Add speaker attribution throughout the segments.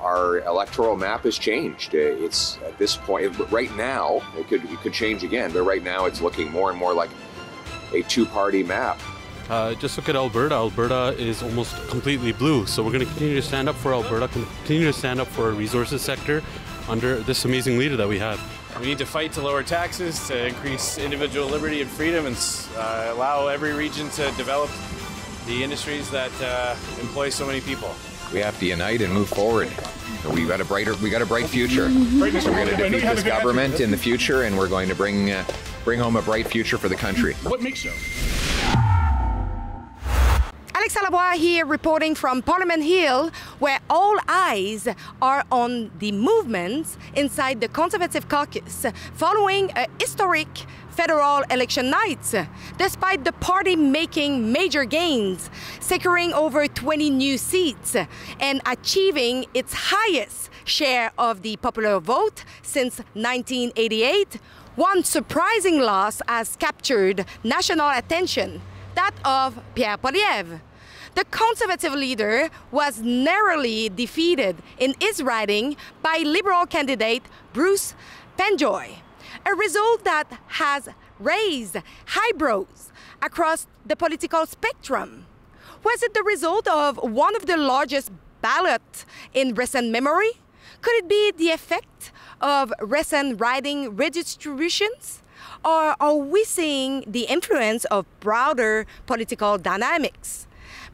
Speaker 1: our electoral map has changed. It's at this point, right now, it could change again, but right now it's looking more and more like a two-party map.
Speaker 2: Just look at Alberta. Alberta is almost completely blue. So we're going to continue to stand up for Alberta, continue to stand up for our resources sector under this amazing leader that we have.
Speaker 3: We need to fight to lower taxes, to increase individual liberty and freedom, and allow every region to develop the industries that employ so many people.
Speaker 4: We have to unite and move forward. We got a bright future. So we're going to defeat this government in the future, and we're going to bring home a bright future for the country.
Speaker 5: What makes so?
Speaker 6: Alexa Lavoie here reporting from Parliament Hill, where all eyes are on the movements inside the Conservative caucus following a historic federal election night. Despite the party making major gains, securing over 20 new seats and achieving its highest share of the popular vote since 1988, one surprising loss has captured national attention, that of Pierre Poilievre. The Conservative leader was narrowly defeated in his riding by Liberal candidate Bruce Penjoy, a result that has raised eyebrows across the political spectrum. Was it the result of one of the largest ballots in recent memory? Could it be the effect of recent riding redistributions? Or are we seeing the influence of broader political dynamics?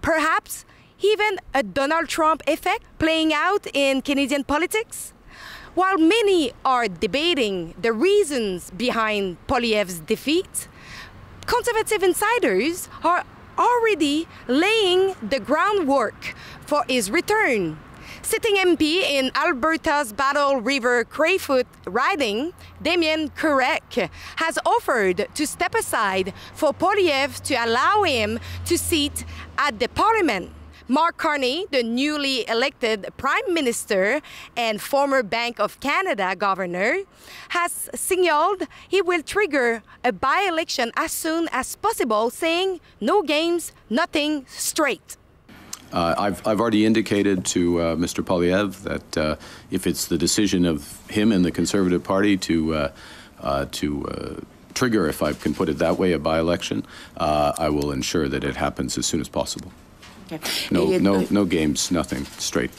Speaker 6: Perhaps even a Donald Trump effect playing out in Canadian politics? While many are debating the reasons behind Poilievre's defeat, Conservative insiders are already laying the groundwork for his return. Sitting MP in Alberta's Battle River Crayfoot riding, Damien Kurek, has offered to step aside for Poilievre to allow him to sit at the Parliament. Mark Carney, the newly elected Prime Minister and former Bank of Canada Governor, has signaled he will trigger a by-election as soon as possible, saying no games, nothing, straight.
Speaker 7: I've already indicated to Mr. Poilievre that if it's the decision of him and the Conservative Party to trigger, if I can put it that way, a by-election, I will ensure that it happens as soon as possible. Okay. No games, nothing, straight.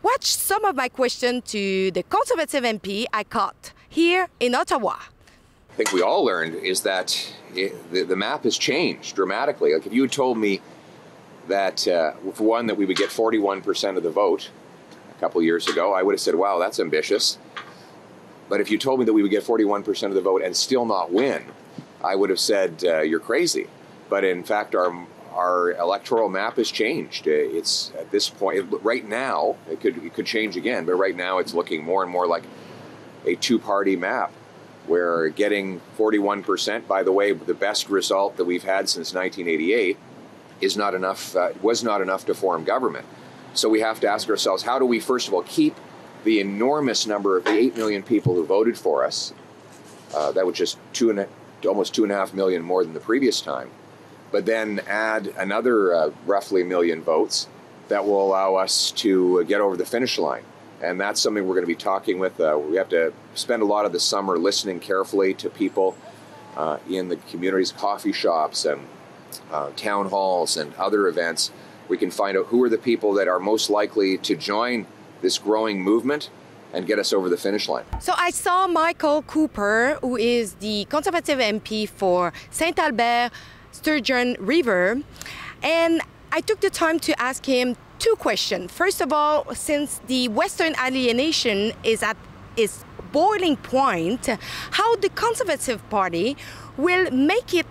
Speaker 6: Watch some of my question to the Conservative MP I caught here in Ottawa.
Speaker 1: I think we all learned is that the map has changed dramatically. Like if you had told me that, for one, that we would get 41% of the vote a couple years ago, I would have said, wow, that's ambitious. But if you told me that we would get 41% of the vote and still not win, I would have said, you're crazy. But in fact, our electoral map has changed. It's at this point, right now, it could change again, but right now it's looking more and more like a two-party map. We're getting 41%, by the way, the best result that we've had since 1988, is not enough, was not enough to form government. So we have to ask ourselves, how do we, first of all, keep the enormous number of the 8 million people who voted for us? That was just almost 2.5 million more than the previous time. But then add another roughly 1 million votes that will allow us to get over the finish line. And that's something we're going to be talking with. We have to spend a lot of the summer listening carefully to people in the communities, coffee shops and town halls and other events. We can find out who are the people that are most likely to join this growing movement and get us over the finish line.
Speaker 6: So I saw Michael Cooper, who is the Conservative MP for St. Albert, Sturgeon River, and I took the time to ask him two questions. First of all, since the Western alienation is at its boiling point, how the Conservative Party will make it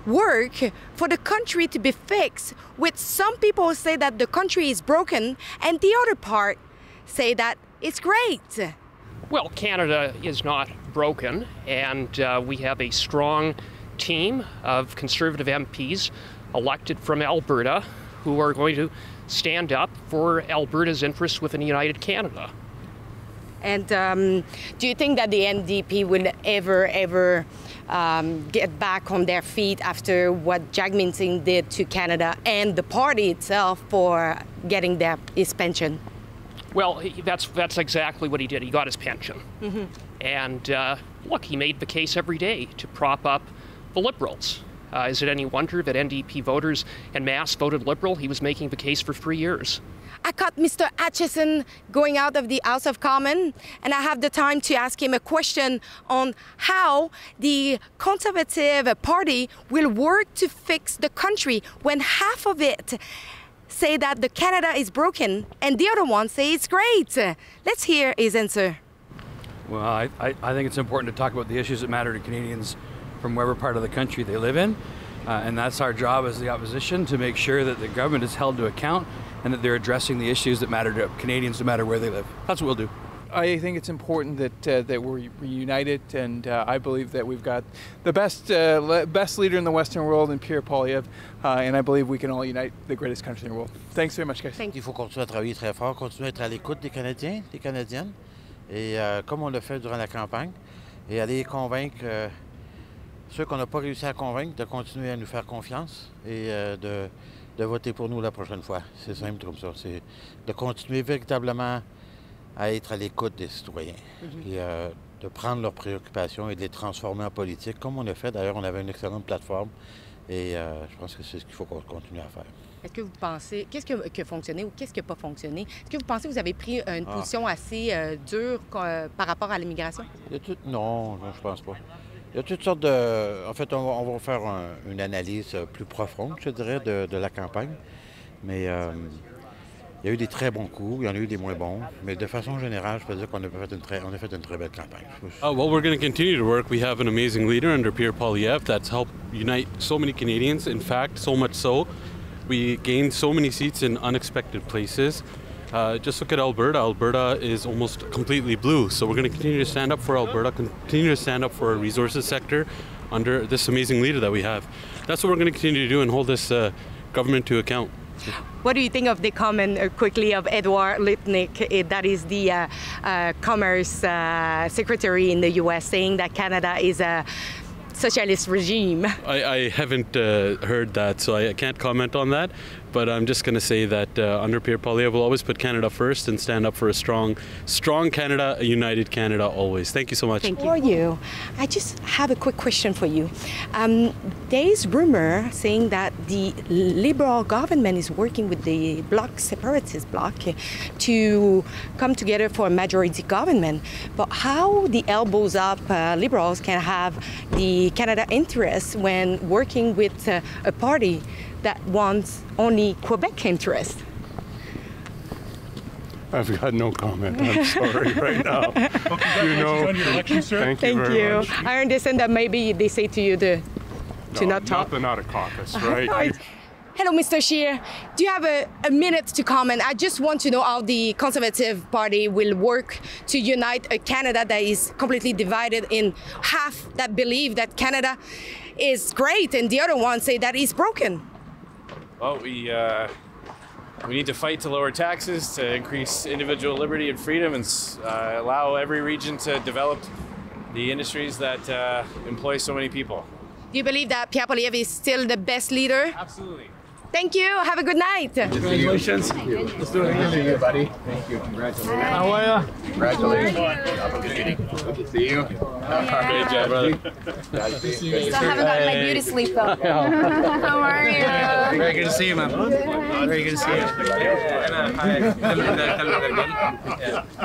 Speaker 6: work for the country to be fixed, with some people say that the country is broken and the other part say that it's great.
Speaker 8: Well, Canada is not broken, and we have a strong team of Conservative MPs elected from Alberta who are going to stand up for Alberta's interests within a united Canada.
Speaker 6: And do you think that the NDP will ever get back on their feet after what Jagmeet Singh did to Canada and the party itself for getting his pension?
Speaker 8: Well, that's exactly what he did. He got his pension. And look, he made the case every day to prop up the Liberals. Is it any wonder that NDP voters en masse voted Liberal? He was making the case for 3 years.
Speaker 6: I caught Mr. Atchison going out of the House of Commons, and I have the time to ask him a question on how the Conservative Party will work to fix the country when half of it say that the Canada is broken and the other one say it's great. Let's hear his answer.
Speaker 5: Well, I think it's important to talk about the issues that matter to Canadians from wherever part of the country they live in. And that's our job as the opposition, to make sure that the government is held to account and that they're addressing the issues that matter to Canadians no matter where they live. That's what we'll do.
Speaker 9: I think it's important that we're united, and I believe that we've got the best leader in the Western world in Pierre Poilievre, and I believe we can all unite the greatest country in the world. Thanks very much, guys.
Speaker 6: Thank you.
Speaker 10: Il faut continuer à travailler très fort, continuer à être à l'écoute des Canadiens, des Canadiennes, et comme on l'a fait durant la campagne, et aller convaincre ceux qu'on n'a pas réussi à convaincre de continuer à nous faire confiance et de voter pour nous la prochaine fois. C'est simple comme ça. C'est de continuer véritablement à être à l'écoute des citoyens et de prendre leurs préoccupations et de les transformer en politique, comme on a fait. D'ailleurs, on avait une excellente plateforme et je pense que c'est ce qu'il faut continuer à faire.
Speaker 6: Est-ce que vous pensez, qu'est-ce qui a fonctionné ou qu'est-ce qui n'a pas fonctionné? Est-ce que vous pensez que vous avez pris une position assez dure par rapport à l'immigration?
Speaker 10: Non, je pense pas. Il y a toutes sortes de... En fait, on va faire une analyse plus profonde, je dirais, de la campagne. Mais il y a eu des très bons coups, il y en a eu des moins bons. Mais de façon générale, je peux dire qu'on a fait une très belle campagne.
Speaker 2: Well, we're going to continue to work. We have an amazing leader under Pierre Poilievre that's helped unite so many Canadians. In fact, so much so, we gained so many seats in unexpected places. Just look at Alberta. Alberta is almost completely blue. So we're going to continue to stand up for Alberta, continue to stand up for our resources sector under this amazing leader that we have. That's what we're going to continue to do and hold this government to account.
Speaker 6: What do you think of the comment quickly of Edward Lipnick, that is the Commerce Secretary in the U.S., saying that Canada is a socialist regime?
Speaker 2: I haven't heard that, so I can't comment on that. But I'm just going to say that under Pierre Poilievre, we'll always put Canada first and stand up for a strong Canada, a united Canada always. Thank you so much.
Speaker 6: Thank you. For you, I just have a quick question for you. There is rumor saying that the Liberal government is working with the separatist bloc to come together for a majority government. But how the elbows up Liberals can have the Canada interest when working with a party that wants only Quebec interest?
Speaker 11: I've got no comment. I'm sorry right now.
Speaker 12: Well, congratulations on your election, sir.
Speaker 11: Thank you very much.
Speaker 6: I understand that maybe they say to you to not talk.
Speaker 11: Not a caucus, right?
Speaker 6: Hello, Mr. Scheer. Do you have a minute to comment? I just want to know how the Conservative Party will work to unite a Canada that is completely divided in half that believe that Canada is great and the other one say that it's broken.
Speaker 3: Well, we need to fight to lower taxes, to increase individual liberty and freedom, and allow every region to develop the industries that employ so many people.
Speaker 6: Do you believe that Pierre Poilievre is still the best leader?
Speaker 3: Absolutely.
Speaker 6: Thank you. Have a good night.
Speaker 3: Congratulations.
Speaker 4: Let's do it again. Good to see you, buddy. Thank you. Congratulations. How are you? Congratulations. Have a good meeting. Good to see you.
Speaker 3: Great job, brother.
Speaker 13: Still haven't gotten my beauty sleep though. How are you?
Speaker 14: Very good to see you, man. Very good to see you.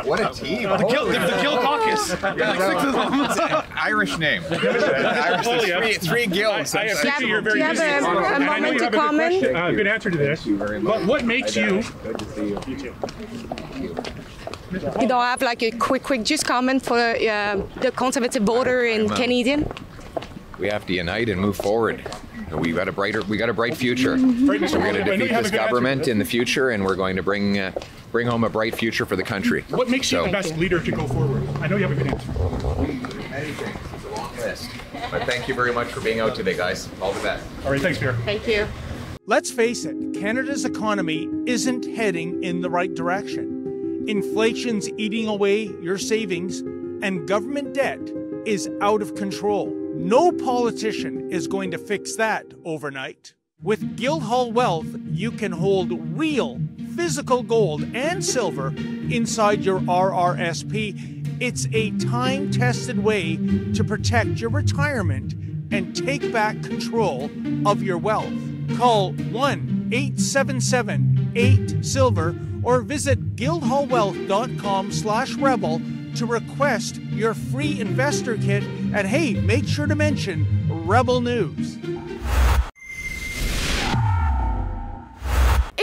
Speaker 4: What a team.
Speaker 14: The Gill caucus.
Speaker 4: Six of them. Irish name. Irish. Three Gills.
Speaker 12: I appreciate your very
Speaker 6: Do you have a moment to comment?
Speaker 12: Good answer to this. But what makes you?
Speaker 4: Good to see you.
Speaker 12: You too.
Speaker 6: You don't have like a quick just comment for the Conservative voter in Canadian?
Speaker 4: We have to unite and move forward. We got a bright future. So we're going to defeat this government in the future, and we're going to bring home a bright future for the country.
Speaker 12: What makes you the best leader to go forward? I know you have a good answer.
Speaker 4: Many things. It's a long list. But thank you very much for being out today, guys. All the best.
Speaker 12: All right, thanks, Pierre.
Speaker 6: Thank you.
Speaker 15: Let's face it, Canada's economy isn't heading in the right direction. Inflation's eating away your savings, and government debt is out of control. No politician is going to fix that overnight. With Guildhall Wealth, you can hold real, physical gold and silver inside your RRSP. It's a time-tested way to protect your retirement and take back control of your wealth. Call 1-877-8-SILVER or visit guildhallwealth.com/rebel to request your free investor kit. And hey, make sure to mention Rebel News.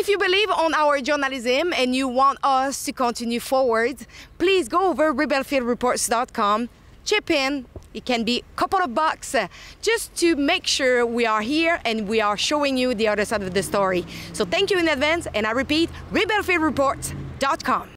Speaker 6: If you believe on our journalism and you want us to continue forward, please go over rebelfieldreports.com, chip in. It can be a couple of bucks just to make sure we are here and we are showing you the other side of the story. So thank you in advance, and I repeat, rebelfieldreports.com.